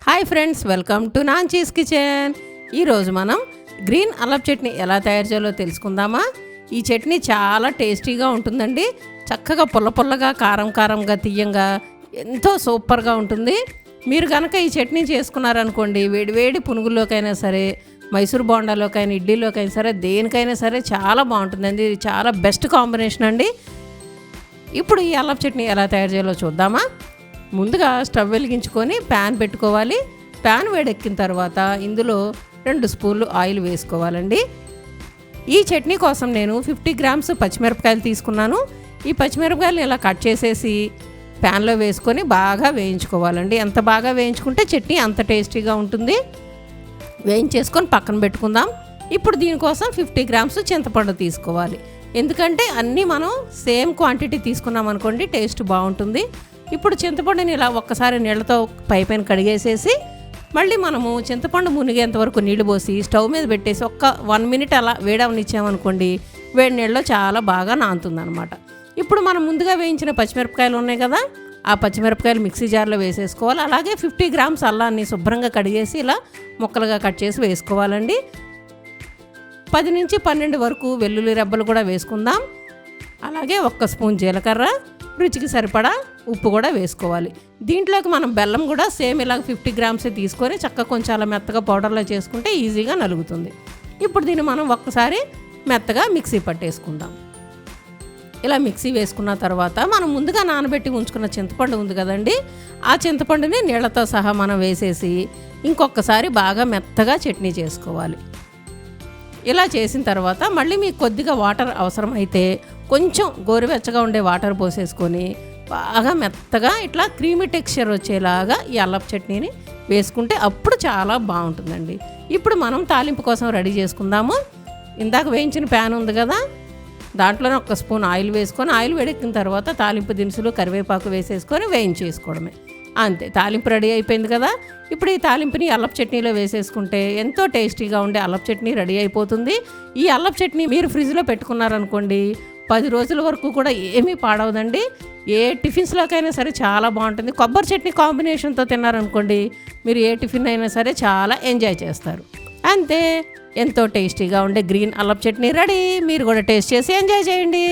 Hi friends, welcome to Nanchi's kitchen. ఈరోజు మనం green అల్లం చట్నీ ఎలా తయారు చేయాలో తెలుసుకుందామా. ఈ చట్నీ చాలా టేస్టీగా ఉంటుందండి. చక్కగా పుల్ల పుల్లగా, కారం కారంగా, తీయంగా ఎంతో సూపర్గా ఉంటుంది. మీరు కనుక ఈ చట్నీ చేసుకున్నారనుకోండి, వేడి వేడి పునుగుల్లోకైనా సరే, మైసూర్ బోండాలోకైనా, ఇడ్లీలోకైనా సరే, దేనికైనా సరే చాలా బాగుంటుందండి. ఇది చాలా బెస్ట్ కాంబినేషన్ అండి. ఇప్పుడు ఈ అల్లం చట్నీ ఎలా తయారు చేయాలో చూద్దామా. ముందుగా స్టవ్ వెలిగించుకొని ప్యాన్ పెట్టుకోవాలి. ప్యాన్ వేడెక్కిన తర్వాత ఇందులో 2 స్పూన్లు ఆయిల్ వేసుకోవాలండి. ఈ చట్నీ కోసం నేను 50 గ్రామ్స్ పచ్చిమిరపకాయలు తీసుకున్నాను. ఈ పచ్చిమిరపకాయలు ఇలా కట్ చేసేసి ప్యాన్లో వేసుకొని బాగా వేయించుకోవాలండి. ఎంత బాగా వేయించుకుంటే చట్నీ అంత టేస్టీగా ఉంటుంది. వేయించేసుకొని పక్కన పెట్టుకుందాం. ఇప్పుడు దీనికోసం 50 గ్రామ్స్ చింతపండు తీసుకోవాలి. ఎందుకంటే అన్నీ మనం సేమ్ క్వాంటిటీ తీసుకున్నాం అనుకోండి, టేస్ట్ బాగుంటుంది. ఇప్పుడు చింతపండుని ఇలా ఒక్కసారి నీళ్ళతో పైపైన కడిగేసేసి మళ్ళీ మనము చింతపండు మునిగేంత వరకు నీళ్లు పోసి స్టవ్ మీద పెట్టేసి 1 మినిట్ అలా వేడవనిచ్చామనుకోండి, వేడి నీళ్ళలో చాలా బాగా నానుతుందన్నమాట. ఇప్పుడు మనం ముందుగా వేయించిన పచ్చిమిరపకాయలు ఉన్నాయి కదా, ఆ పచ్చిమిరపకాయలు మిక్సీ జార్లో వేసేసుకోవాలి. అలాగే 50 గ్రామ్స్ అల్లాన్ని శుభ్రంగా కడిగేసి ఇలా ముక్కలుగా కట్ చేసి వేసుకోవాలండి. 10 నుంచి 12 వరకు వెల్లుల్లి రెబ్బలు కూడా వేసుకుందాం. అలాగే 1 స్పూన్ జీలకర్ర, రుచికి సరిపడా ఉప్పు కూడా వేసుకోవాలి. దీంట్లోకి మనం బెల్లం కూడా సేమ్ ఇలాగ 50 గ్రామ్స్ తీసుకొని చక్కగా కొంచెం అలా మెత్తగా పౌడర్లో చేసుకుంటే ఈజీగా నలుగుతుంది. ఇప్పుడు దీన్ని మనం ఒక్కసారి మెత్తగా మిక్సీ పట్టేసుకుందాం. ఇలా మిక్సీ వేసుకున్న తర్వాత మనం ముందుగా నానబెట్టి ఉంచుకున్న చింతపండు ఉంది కదండి, ఆ చింతపండుని నీళ్లతో సహా మనం వేసేసి ఇంకొకసారి బాగా మెత్తగా చట్నీ చేసుకోవాలి. ఇలా చేసిన తర్వాత మళ్ళీ మీకు కొద్దిగా వాటర్ అవసరమైతే కొంచెం గోరువెచ్చగా ఉండే వాటర్ పోసేసుకొని బాగా మెత్తగా ఇట్లా క్రీమీ టెక్స్చర్ వచ్చేలాగా ఈ అల్లపు చట్నీని వేసుకుంటే అప్పుడు చాలా బాగుంటుందండి. ఇప్పుడు మనం తాలింపు కోసం రెడీ చేసుకుందాము. ఇందాక వేయించిన ప్యాన్ ఉంది కదా, దాంట్లోనే 1 స్పూన్ ఆయిల్ వేసుకొని, ఆయిల్ వేడెక్కిన తర్వాత తాలింపు దినుసులు, కరివేపాకు వేసేసుకొని వేయించేసుకోవడమే. అంతే, తాలింపు రెడీ అయిపోయింది కదా. ఇప్పుడు ఈ తాలింపుని అల్లపు చట్నీలో వేసేసుకుంటే ఎంతో టేస్టీగా ఉండే అల్లపు చట్నీ రెడీ అయిపోతుంది. ఈ అల్లపు చట్నీ మీరు ఫ్రిడ్జ్లో పెట్టుకున్నారనుకోండి, 10 రోజుల వరకు కూడా ఏమీ పాడవదండి. ఏ టిఫిన్స్లోకైనా సరే చాలా బాగుంటుంది. కొబ్బరి చట్నీ కాంబినేషన్తో తిన్నారనుకోండి, మీరు ఏ టిఫిన్ అయినా సరే చాలా ఎంజాయ్ చేస్తారు. అంతే, ఎంతో టేస్టీగా ఉండే గ్రీన్ అల్లపు చట్నీ రెడీ. మీరు కూడా టేస్ట్ చేసి ఎంజాయ్ చేయండి.